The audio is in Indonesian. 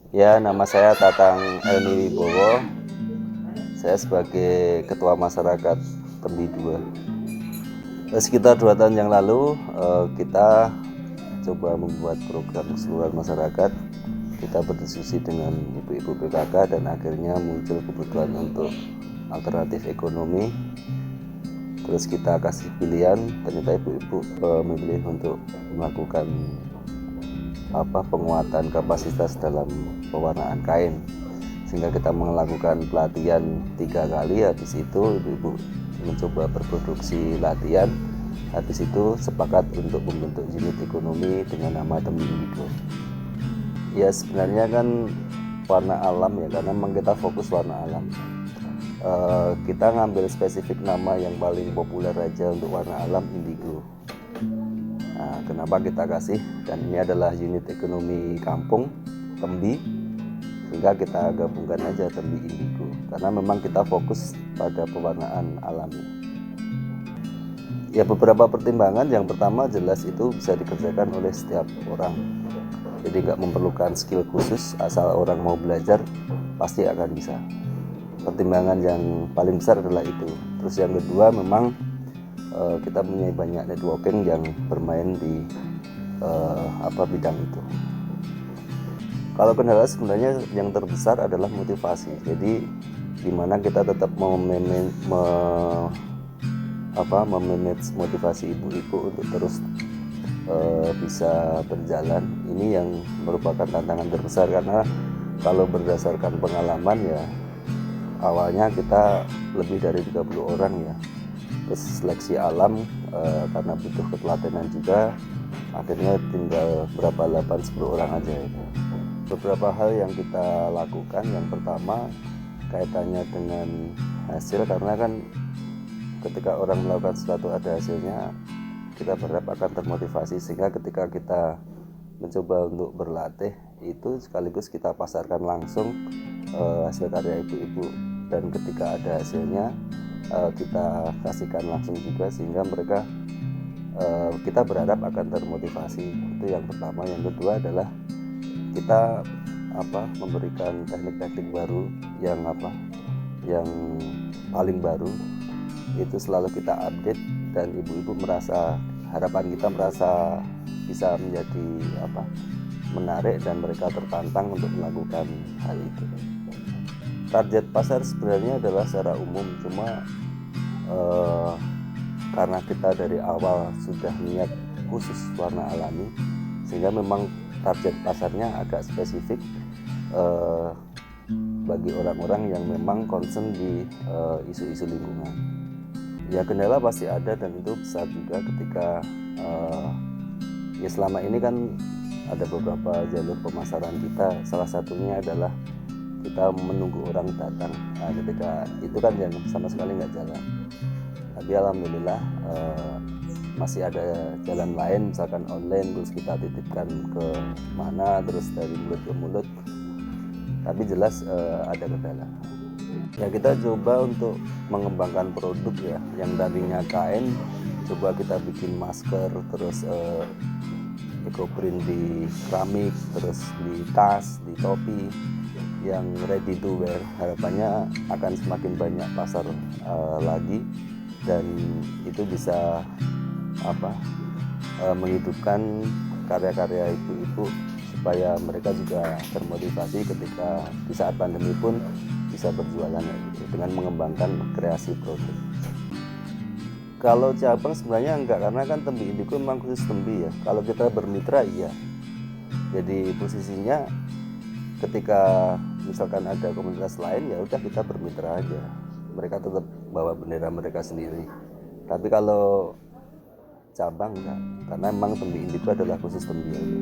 Ya, nama saya Tatang Elmi Wibowo. Saya sebagai Ketua Masyarakat Tembi 2. Sekitar 2 tahun yang lalu kita coba membuat program keseluruhan masyarakat. Kita berdiskusi dengan ibu-ibu PKK dan akhirnya muncul kebutuhan untuk alternatif ekonomi. Terus kita kasih pilihan, ternyata ibu-ibu memilih untuk melakukan penguatan kapasitas dalam pewarnaan kain, sehingga kita melakukan pelatihan 3 kali. Habis itu ibu-ibu mencoba berproduksi latihan, habis itu sepakat untuk membentuk unit ekonomi dengan nama Tembi Indigo. Ya sebenarnya kan warna alam ya, karena memang kita fokus warna alam. Kita ngambil spesifik nama yang paling populer aja untuk warna alam, indigo. Nah, kenapa kita kasih, dan ini adalah unit ekonomi kampung Tembi, sehingga kita gabungkan aja Tembi Indigo, karena memang kita fokus pada pewarnaan alami. Ya beberapa pertimbangan, yang pertama jelas itu bisa dikerjakan oleh setiap orang, jadi nggak memerlukan skill khusus, asal orang mau belajar pasti akan bisa. Pertimbangan yang paling besar adalah itu. Terus yang kedua, memang kita punya banyak networking yang bermain di bidang itu. Kalau kendala sebenarnya yang terbesar adalah motivasi. Jadi dimana kita tetap memanage motivasi ibu-ibu untuk terus bisa berjalan. Ini yang merupakan tantangan terbesar, karena kalau berdasarkan pengalaman ya, awalnya kita lebih dari 30 orang ya. Terus seleksi alam karena butuh ketelatenan juga, akhirnya tinggal berapa 8-10 orang aja itu. Beberapa hal yang kita lakukan, yang pertama kaitannya dengan hasil, karena kan ketika orang melakukan sesuatu ada hasilnya, kita berharap akan termotivasi, sehingga ketika kita mencoba untuk berlatih itu sekaligus kita pasarkan langsung hasil karya ibu-ibu, dan ketika ada hasilnya kita kasihkan langsung juga, sehingga mereka kita berharap akan termotivasi. Itu yang pertama. Yang kedua adalah kita memberikan teknik-teknik baru yang paling baru itu selalu kita update, dan ibu-ibu merasa, harapan kita merasa bisa menjadi menarik, dan mereka tertantang untuk melakukan hal itu. Target pasar sebenarnya adalah secara umum, cuma karena kita dari awal sudah niat khusus warna alami, sehingga memang target pasarnya agak spesifik bagi orang-orang yang memang concern di isu-isu lingkungan. Ya kendala pasti ada, dan itu besar juga ketika ya selama ini kan ada beberapa jalur pemasaran kita, salah satunya adalah kita menunggu orang datang. Nah, ketika itu kan yang sama sekali nggak jalan. Tapi alhamdulillah masih ada jalan lain, misalkan online, terus kita titipkan ke mana, terus dari mulut ke mulut. Tapi jelas ada kendala. Ya kita coba untuk mengembangkan produk ya, yang tadinya kain, coba kita bikin masker, terus ecoprint di keramik, terus di tas, di topi, yang ready to wear. Harapannya akan semakin banyak pasar lagi, dan itu bisa menghidupkan karya-karya ibu-ibu, supaya mereka juga termotivasi ketika di saat pandemi pun bisa berjualan gitu, dengan mengembangkan kreasi produk. Kalau cabang sebenarnya enggak, karena kan Tembi Indigo memang khusus Tembi ya. Kalau kita bermitra iya, jadi posisinya ketika misalkan ada komunitas lain, ya udah kita bermitra aja, mereka tetap bawa bendera mereka sendiri. Tapi kalau cabang enggak, karena memang Tembi Indigo adalah khusus Tembi aja.